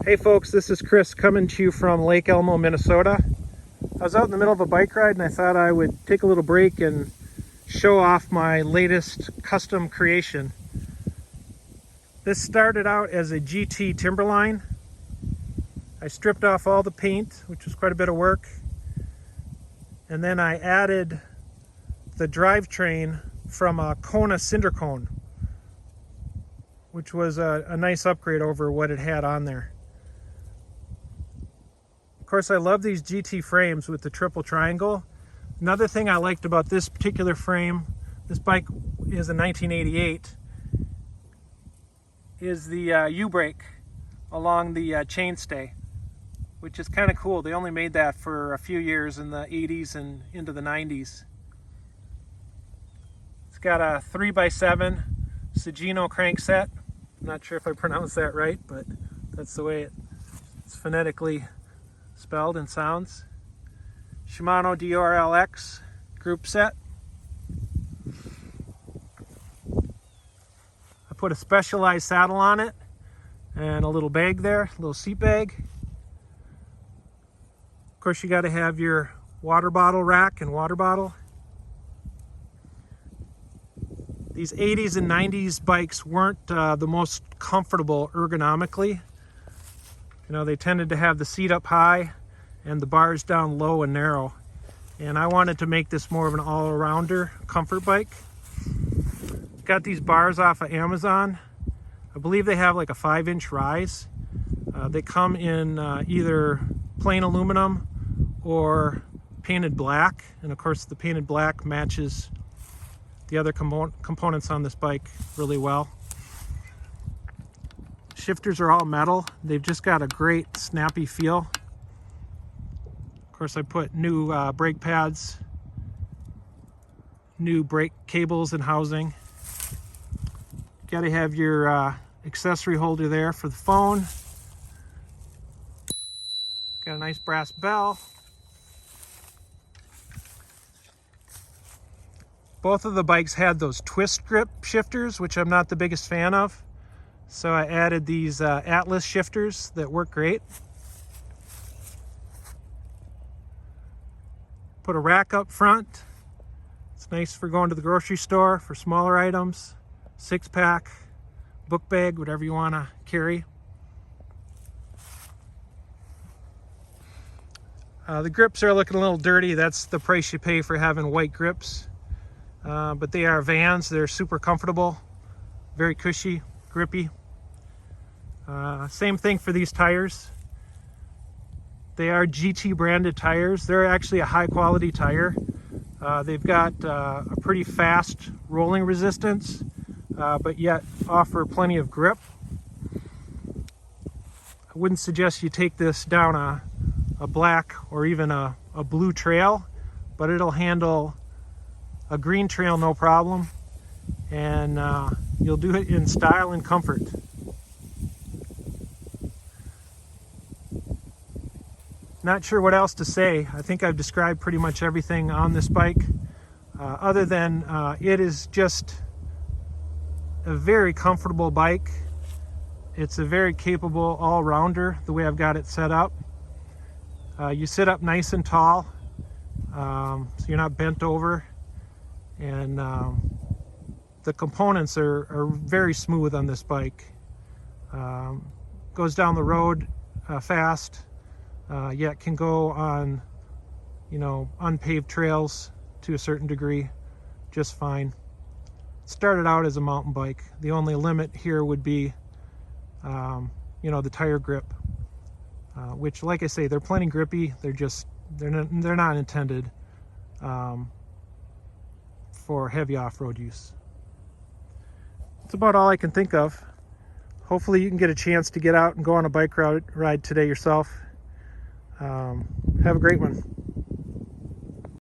Hey folks, this is Chris coming to you from Lake Elmo, Minnesota. I was out in the middle of a bike ride and I thought I would take a little break and show off my latest custom creation. This started out as a GT Timberline. I stripped off all the paint, which was quite a bit of work, and then I added the drivetrain from a Kona Cinder cone, which was a nice upgrade over what it had on there. Of course, I love these GT frames with the triple triangle. Another thing I liked about this particular frame, this bike is a 1988, is the U-brake along the chainstay, which is kind of cool. They only made that for a few years in the 80s and into the 90s. It's got a 3x7 Sagino crankset. I'm not sure if I pronounced that right, but that's the way it's phonetically spelled and sounds. Shimano DRLX group set. I put a Specialized saddle on it and a little bag there, a little seat bag. Of course, you got to have your water bottle rack and water bottle. These 80s and 90s bikes weren't the most comfortable ergonomically. You know, they tended to have the seat up high and the bars down low and narrow. And I wanted to make this more of an all-arounder comfort bike. Got these bars off of Amazon. I believe they have like a 5-inch rise. They come in either plain aluminum or painted black. And of course the painted black matches the other components on this bike really well. Shifters are all metal. They've just got a great snappy feel. Of course, I put new brake pads, new brake cables and housing. Got to have your accessory holder there for the phone. Got a nice brass bell. Both of the bikes had those twist grip shifters, which I'm not the biggest fan of. So I added these Atlas shifters that work great. Put a rack up front. It's nice for going to the grocery store for smaller items. 6-pack, book bag, whatever you want to carry. The grips are looking a little dirty. That's the price you pay for having white grips. But they are Vans. They're super comfortable, very cushy, grippy. Same thing for these tires. They are GT branded tires. They're actually a high quality tire. They've got a pretty fast rolling resistance, but yet offer plenty of grip. I wouldn't suggest you take this down a black or even a blue trail, but it'll handle a green trail no problem, and you'll do it in style and comfort. Not sure what else to say. I think I've described pretty much everything on this bike, other than it is just a very comfortable bike. It's a very capable all-rounder the way I've got it set up. You sit up nice and tall, so you're not bent over, and the components are very smooth on this bike. Goes down the road fast. Yet can go on, unpaved trails to a certain degree just fine. It started out as a mountain bike. The only limit here would be, the tire grip, which, like I say, they're plenty grippy. They're not intended for heavy off-road use. That's about all I can think of. Hopefully you can get a chance to get out and go on a bike ride today yourself. Have a great one.